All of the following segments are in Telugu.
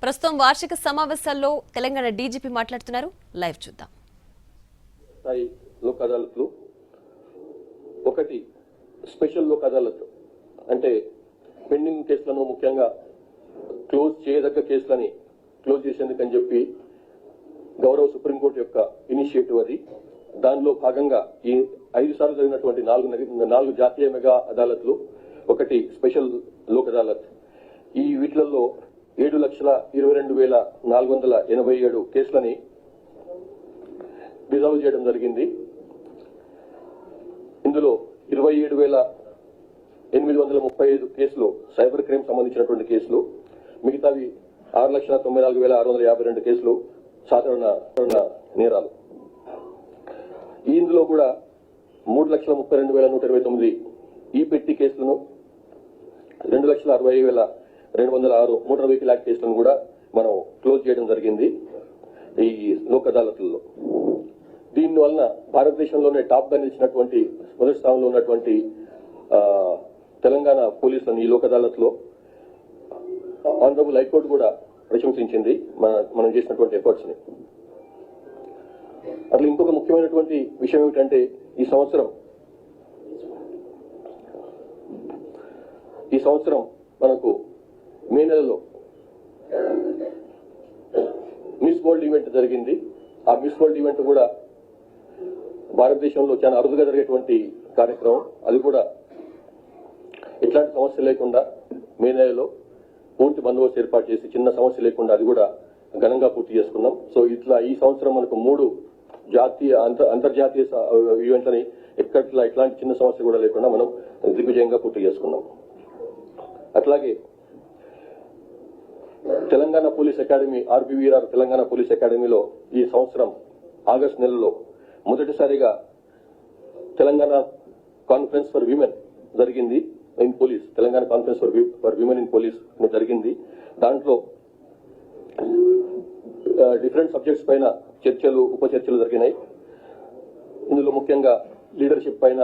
ప్రస్తుతం వార్షిక సమావేశాల్లో తెలంగాణ డీజీపీ మాట్లాడుతున్నారు. లైవ్ చూద్దాం. లోక్ అదాలత్లు ఒకటి స్పెషల్ లోక్ అదాలత్ అంటే పెండింగ్ కేసులను ముఖ్యంగా క్లోజ్ చేయదగ్గ కేసులని క్లోజ్ చేసేందుకని చెప్పి గౌరవ సుప్రీంకోర్టు యొక్క ఇనిషియేటివ్ అది. దానిలో భాగంగా ఈ 5 సార్లు జరిగినటువంటి 4 జాతీయ మెగా అదాలత్లు, ఒకటి స్పెషల్ లోక్ అదాలత్. ఈ వీటిలలో 7,22,487 కేసులని రిజాల్వ్ చేయడం జరిగింది. ఇందులో 27,835 కేసులు సైబర్ క్రైమ్ సంబంధించినటువంటి కేసులు, మిగతావి 6,94,652 కేసులు సాధారణ నేరాలు. ఇందులో కూడా 3,32,129 ఈ పెట్టి కేసులను, 2,60,206 మోటార్ వెహికల్ యాక్ట్ కేసులను కూడా మనం క్లోజ్ చేయడం జరిగింది ఈ లోక్ అదాలత్లలో. దీని వలన భారతదేశంలోనే టాప్ గా నిలిచినటువంటి మొదటి స్థానంలో ఉన్నటువంటి తెలంగాణ పోలీసులను ఈ లోక్ అదాలత్ లో ఆనరబుల్ హైకోర్టు కూడా ప్రశంసించింది మనం చేసినటువంటి ఎఫర్ట్స్ ని. అట్లా ఇంకొక ముఖ్యమైనటువంటి విషయం ఏమిటంటే ఈ సంవత్సరం మనకు మే నెలలో మిస్ వరల్డ్ ఈవెంట్ జరిగింది. ఆ మిస్ వరల్డ్ ఈవెంట్ కూడా భారతదేశంలో చాలా అరుదుగా జరిగేటువంటి కార్యక్రమం. అది కూడా ఎట్లాంటి సమస్య లేకుండా మే నెలలో పూర్తి బందోబస్తు ఏర్పాటు చేసి చిన్న సమస్య లేకుండా అది కూడా ఘనంగా పూర్తి చేసుకున్నాం. సో ఇట్లా ఈ సంవత్సరం మనకు 3 జాతీయ అంతర్జాతీయ ఈవెంట్లని ఎట్లాంటి చిన్న సమస్య కూడా లేకుండా మనం దిగ్విజయంగా పూర్తి చేసుకున్నాం. అట్లాగే Telangana police academy RBVR Telangana police అకాడమీలో ఈ సంవత్సరం ఆగస్టు నెలలో మొదటిసారిగా తెలంగాణ కాన్ఫరెన్స్ ఫర్ విమెన్ జరిగింది in police. Telangana conference for women in police జరిగింది. దాంట్లో డిఫరెంట్ సబ్జెక్ట్స్ పైన చర్చలు, ఉప చర్చలు జరిగినాయి. ఇందులో ముఖ్యంగా లీడర్షిప్ పైన,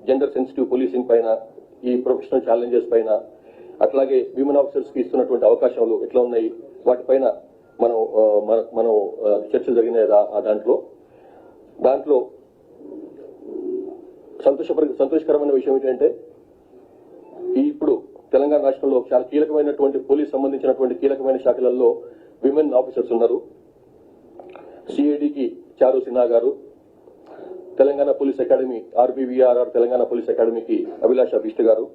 జెండర్ సెన్సిటివ్ పోలీసింగ్ పైన, ఈ ప్రొఫెషనల్ ఛాలెంజెస్ పైన, అట్లాగే విమెన్ ఆఫీసర్స్ కి ఇస్తున్నటువంటి అవకాశాలు ఎట్లా ఉన్నాయి వాటిపైన మనం చర్చలు జరిగినాయి. దాంట్లో సంతోషకరమైన విషయం ఏంటంటే ఇప్పుడు తెలంగాణ రాష్ట్రంలో చాలా కీలకమైనటువంటి పోలీస్ సంబంధించినటువంటి కీలకమైన శాఖలలో విమెన్ ఆఫీసర్స్ ఉన్నారు. సిఐడికి Charu Sinha garu, Telangana police academy RBVRR Telangana police అకాడమీకి అభిలాష బిష్ట్ గారు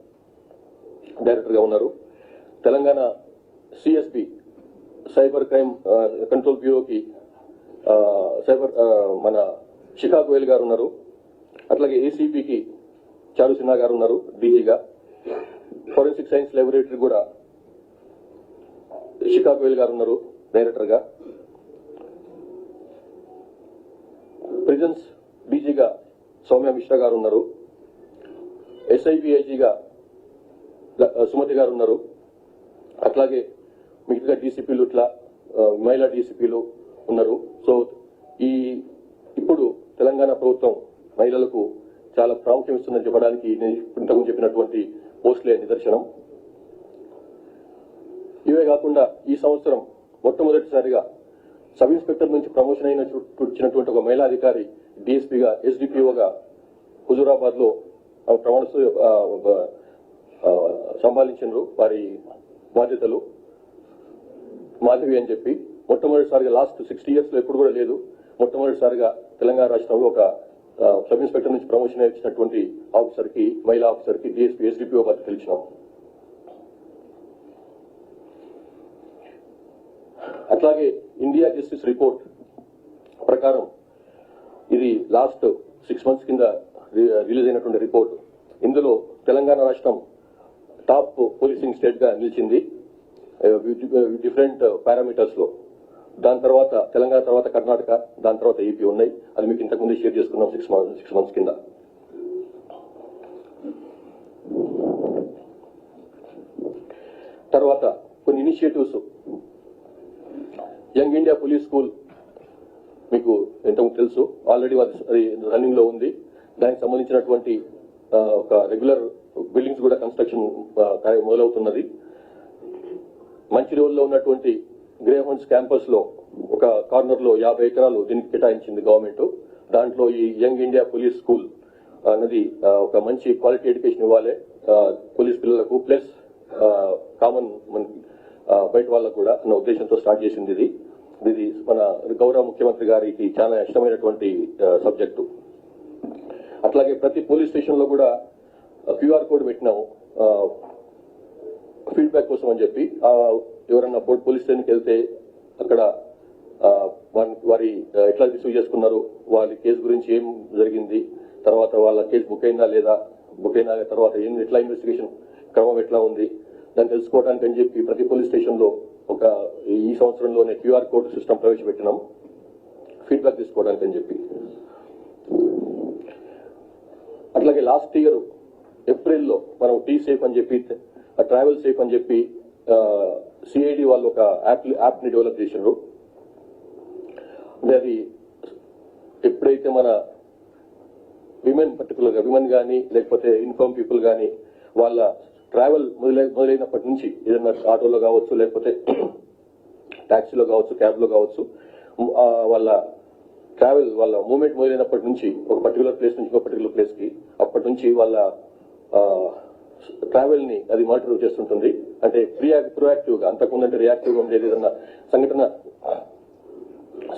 డైరెక్టర్ గా ఉన్నారు. Telangana CSP cyber crime control బ్యూరోకి మన శిఖా గోయల్ గారు ఉన్నారు. అట్లాగే ఏసీపీకి చారు సిన్హా గారు ఉన్నారు డీజీగా. ఫోరెన్సిక్ సైన్స్ ల్యాబొరేటరీ కూడా శిఖా గోయల్ గారు ఉన్నారు డైరెక్టర్ గా. ప్రిజన్స్ డీజీగా సౌమ్య మిశ్రా గారు ఉన్నారు. ఎస్ఐబిఐజీగా సుమతి గారు ఉన్నారు. అట్లాగే మిగతా డీసీపీలు ఇట్లా మహిళా డీసీపీలు ఉన్నారు. సో ఇప్పుడు తెలంగాణ ప్రభుత్వం మహిళలకు చాలా ప్రాముఖ్యం ఇస్తుందని చెప్పడానికి ఇంతకుముందు చెప్పినటువంటి పోస్టులే నిదర్శనం. ఇవే కాకుండా ఈ సంవత్సరం మొట్టమొదటిసారిగా సబ్ ఇన్స్పెక్టర్ నుంచి ప్రమోషన్ వచ్చినటువంటి ఒక మహిళా అధికారి డిఎస్పీగా, ఎస్డిపిఓగా హుజూరాబాద్ లో ప్రమాణ సంపాదించారు. వారి బాధ్యతలు మాధవి అని చెప్పి మొట్టమొదటిసారిగా లాస్ట్ 60 years లో ఎప్పుడు కూడా లేదు. మొట్టమొదటిసారిగా తెలంగాణ రాష్ట్రంలో ఒక సబ్ ఇన్స్పెక్టర్ నుంచి ప్రమోషన్ ఇచ్చినటువంటి ఆఫీసర్ కి, మహిళా ఆఫీసర్ కి డిఎస్పీ, ఎస్డిపిఓ బాధ్యతలు ఇచ్చినాం. అట్లాగే ఇండియా జస్టిస్ రిపోర్ట్ ప్రకారం ఇది లాస్ట్ 6 months కింద రిలీజ్ అయినటువంటి రిపోర్ట్. ఇందులో తెలంగాణ రాష్ట్రం టాప్ పోలీసింగ్ స్టేట్ గా నిలిచింది డిఫరెంట్ పారామీటర్స్ లో. దాని తర్వాత తెలంగాణ తర్వాత కర్ణాటక, దాని తర్వాత ఏపీ ఉన్నాయి. అది మీకు ఇంతకుముందు షేర్ చేసుకున్నాం 6 months కింద. తర్వాత కొన్ని initiatives, young India police school మీకు ఇంతకుముందు తెలుసు, ఆల్రెడీ అది రన్నింగ్ లో ఉంది. దానికి సంబంధించినటువంటి ఒక రెగ్యులర్ బిల్డింగ్స్ కూడా కన్స్ట్రక్షన్ మొదలవుతున్నది. మంచి రోజుల్లో ఉన్నటువంటి గ్రేహౌండ్స్ క్యాంపస్ లో ఒక కార్నర్ లో 50 ఎకరాలు దీనికి కేటాయించింది గవర్నమెంట్. దాంట్లో ఈ యంగ్ ఇండియా పోలీస్ స్కూల్ అనేది ఒక మంచి క్వాలిటీ ఎడ్యుకేషన్ ఇవ్వాలి పోలీస్ పిల్లలకు, ప్లస్ కామన్ బయట వాళ్ళకు కూడా అన్న ఉద్దేశంతో స్టార్ట్ చేసింది ఇది మన గౌరవ ముఖ్యమంత్రి గారికి చాలా ఇష్టమైనటువంటి సబ్జెక్టు. అట్లాగే ప్రతి పోలీస్ స్టేషన్ లో కూడా క్యూఆర్ కోడ్ పెట్టినాము ఫీడ్బ్యాక్ కోసం అని చెప్పి. ఎవరన్నా పోలీస్ స్టేషన్కి వెళ్తే అక్కడ వారి ఎట్లా రిసీవ్ చేసుకున్నారు, వారి కేసు గురించి ఏం జరిగింది, తర్వాత వాళ్ళ కేసు బుక్ అయినా లేదా, బుక్ అయిన తర్వాత ఎట్లా ఇన్వెస్టిగేషన్ క్రమం ఎట్లా ఉంది దాన్ని తెలుసుకోవడానికి అని చెప్పి ప్రతి పోలీస్ స్టేషన్ లో ఈ సంవత్సరంలోనే క్యూఆర్ కోడ్ సిస్టమ్ ప్రవేశపెట్టినాం ఫీడ్బ్యాక్ తీసుకోవడానికి అని చెప్పి. అట్లాగే లాస్ట్ ఇయర్ ఏప్రిల్లో మనం టీ సేఫ్ అని చెప్పి, ట్రావెల్ సేఫ్ అని చెప్పి సిఐడి వాళ్ళు ఒక యాప్ ని డెవలప్ చేశారు. అది ఎప్పుడైతే మన పర్టికులర్ గా విమెన్ కానీ లేకపోతే ఇన్ఫర్మ్ పీపుల్ కానీ వాళ్ళ ట్రావెల్ మొదలైనప్పటి నుంచి ఏదైనా ఆటోలో కావచ్చు, లేకపోతే ట్యాక్సీలో కావచ్చు, క్యాబ్ లో కావచ్చు, వాళ్ళ మూవ్మెంట్ మొదలైనప్పటి నుంచి ఒక పర్టికులర్ ప్లేస్ నుంచి ఒక పర్టికులర్ ప్లేస్ కి అప్పటి నుంచి వాళ్ళ ట్రావెల్ ని అది మానిటర్ చేస్తుంటుంది. అంటే ప్రొయాక్టివ్ గా, అంతకుముందంటే రియాక్టివ్ గా ఉండేది. ఏదన్నా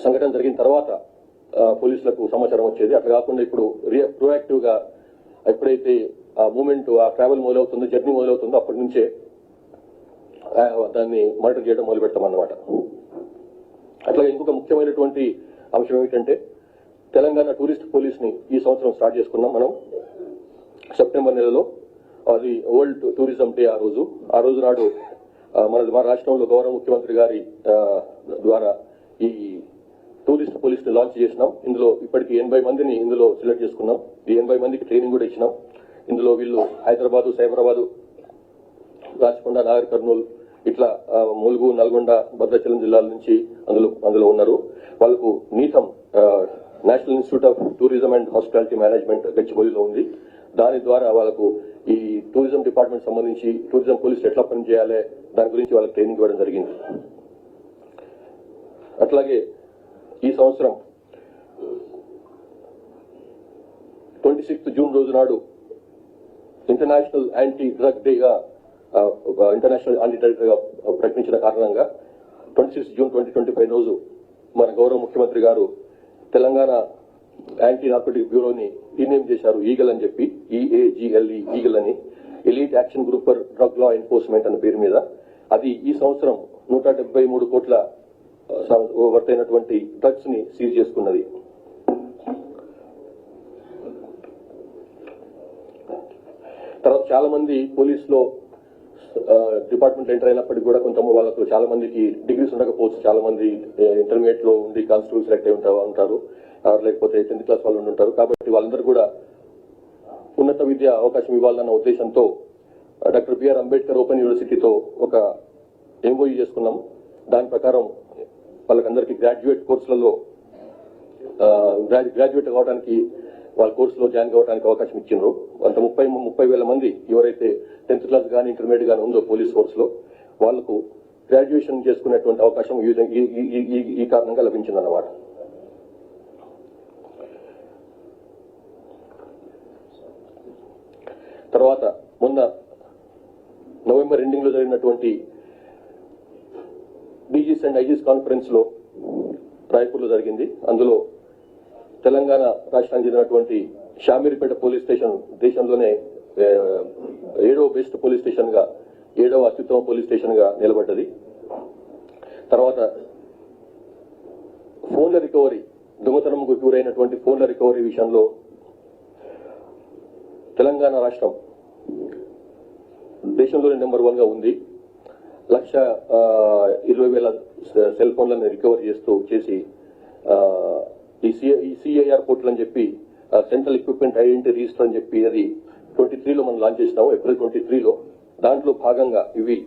సంఘటన జరిగిన తర్వాత పోలీసులకు సమాచారం వచ్చేది. అట్లా కాకుండా ఇప్పుడు ప్రొయాక్టివ్ గా ఎప్పుడైతే ఆ మూమెంట్, ఆ ట్రావెల్ మొదలవుతుందో, జర్నీ మొదలవుతుందో అప్పటి నుంచే దాన్ని మానిటర్ చేయడం మొదలు పెడతాం అన్నమాట. అట్లాగే ఇంకొక ముఖ్యమైనటువంటి అంశం ఏమిటంటే తెలంగాణ టూరిస్ట్ పోలీస్ ని ఈ సంవత్సరం స్టార్ట్ చేసుకున్నాం మనం సెప్టెంబర్ నెలలో. అది వరల్డ్ టూరిజం డే. ఆ రోజు నాడు మన రాష్ట్రంలో గౌరవ ముఖ్యమంత్రి గారి ద్వారా ఈ టూరిస్ట్ పోలీస్ ని లాంచ్ చేసినాం. ఇందులో ఇప్పటికి 80 మందిని ఇందులో సెలెక్ట్ చేసుకున్నాం. ఈ 80 మందికి ట్రైనింగ్ కూడా ఇచ్చినాం. ఇందులో వీళ్ళు హైదరాబాదు, సైబరాబాదు, రాచకొండ, నాగర్ కర్నూలు, ఇట్లా ములుగు, నల్గొండ, భద్రాచలం జిల్లాల నుంచి అందులో ఉన్నారు. వాళ్ళకు NITHM national institute of tourism and hospitality management గచ్చిబౌలిలో ఉంది. దాని ద్వారా వాళ్ళకు ఈ టూరిజం డిపార్ట్మెంట్ సంబంధించి టూరిజం పోలీసులు ఎట్లా పనిచేయాలి దాని గురించి వాళ్ళకి ట్రైనింగ్ ఇవ్వడం జరిగింది. అట్లాగే ఈ సంవత్సరం 26 జూన్ రోజు నాడు ఇంటర్నేషనల్ యాంటీ డ్రగ్ డేగా ప్రకటించిన కారణంగా 26 జూన్ 2025 రోజు మన గౌరవ ముఖ్యమంత్రి గారు తెలంగాణ యాంటీ నార్కోటిక్ బ్యూరోని రీనేమ్ చేశారు ఈగల్ అని చెప్పి, EAGLE, ఈగల్ అని, elite action group for drug law enforcement అనే పేరు మీద. అది ఈ సంవత్సరం 173 కోట్ల వర్తైనటువంటి డ్రగ్స్ ని సీజ్ చేసుకున్నది. తర్వాత చాలా మంది పోలీస్ లో డిపార్ట్మెంట్ ఎంటర్ అయినప్పటికీ కూడా వాళ్ళకు చాలా మందికి డిగ్రీస్ ఉండకపోవచ్చు. చాలా మంది ఇంటర్మీడియట్ లో ఉండి కానిస్టేబుల్ సెలెక్ట్ అయి ఉంటారు, లేకపోతే 10th క్లాస్ వాళ్ళు ఉంటారు. కాబట్టి వాళ్ళందరూ కూడా ఉన్నత విద్య అవకాశం ఇవ్వాలన్న ఉద్దేశంతో డాక్టర్ బిఆర్ అంబేద్కర్ ఓపెన్ యూనివర్సిటీతో ఒక MOU చేసుకున్నాం. దాని ప్రకారం వాళ్ళకందరికీ గ్రాడ్యుయేట్ కోర్సులలో గ్రాడ్యుయేట్ కావడానికి, వాళ్ళ కోర్సులో జాయిన్ కావడానికి అవకాశం ఇచ్చిండ్రు. అంత 30,000 మంది ఎవరైతే 10th క్లాస్ కానీ ఇంటర్మీడియట్ కానీ ఉందో పోలీస్ ఫోర్స్ లో వాళ్లకు గ్రాడ్యుయేషన్ చేసుకునేటువంటి అవకాశం ఈ కారణంగా లభించిందన్నమాట. తర్వాత మొన్న నవంబర్ ఎండింగ్ లో జరిగినటువంటి డీజీస్ అండ్ ఐజీస్ కాన్ఫరెన్స్ లో రాయపూర్ లో జరిగింది. అందులో తెలంగాణ రాష్ట్రానికి చెందినటువంటి షామీర్పేట పోలీస్ స్టేషన్ దేశంలోనే 7వ బెస్ట్ పోలీస్ స్టేషన్ గా, 7వ అత్యుత్తమ పోలీస్ స్టేషన్ గా నిలబడ్డది. తర్వాత ఫోన్ల రికవరీ, దొంగతనంకు గురైనటువంటి ఫోన్ల రికవరీ విషయంలో తెలంగాణ రాష్ట్రం దేశంలోనే నెంబర్ 1 గా ఉంది. 1,20,000 సెల్ ఫోన్లను రికవర్ చేసి ఈ CIR పోర్టల్ అని చెప్పి, సెంట్రల్ ఎక్విప్మెంట్ ఐడెంటిటీ రిజిస్టర్ అని చెప్పి, అది 23లో మనం లాంచ్ చేసినాము, ఏప్రిల్ 23లో. దాంట్లో భాగంగా ఇవి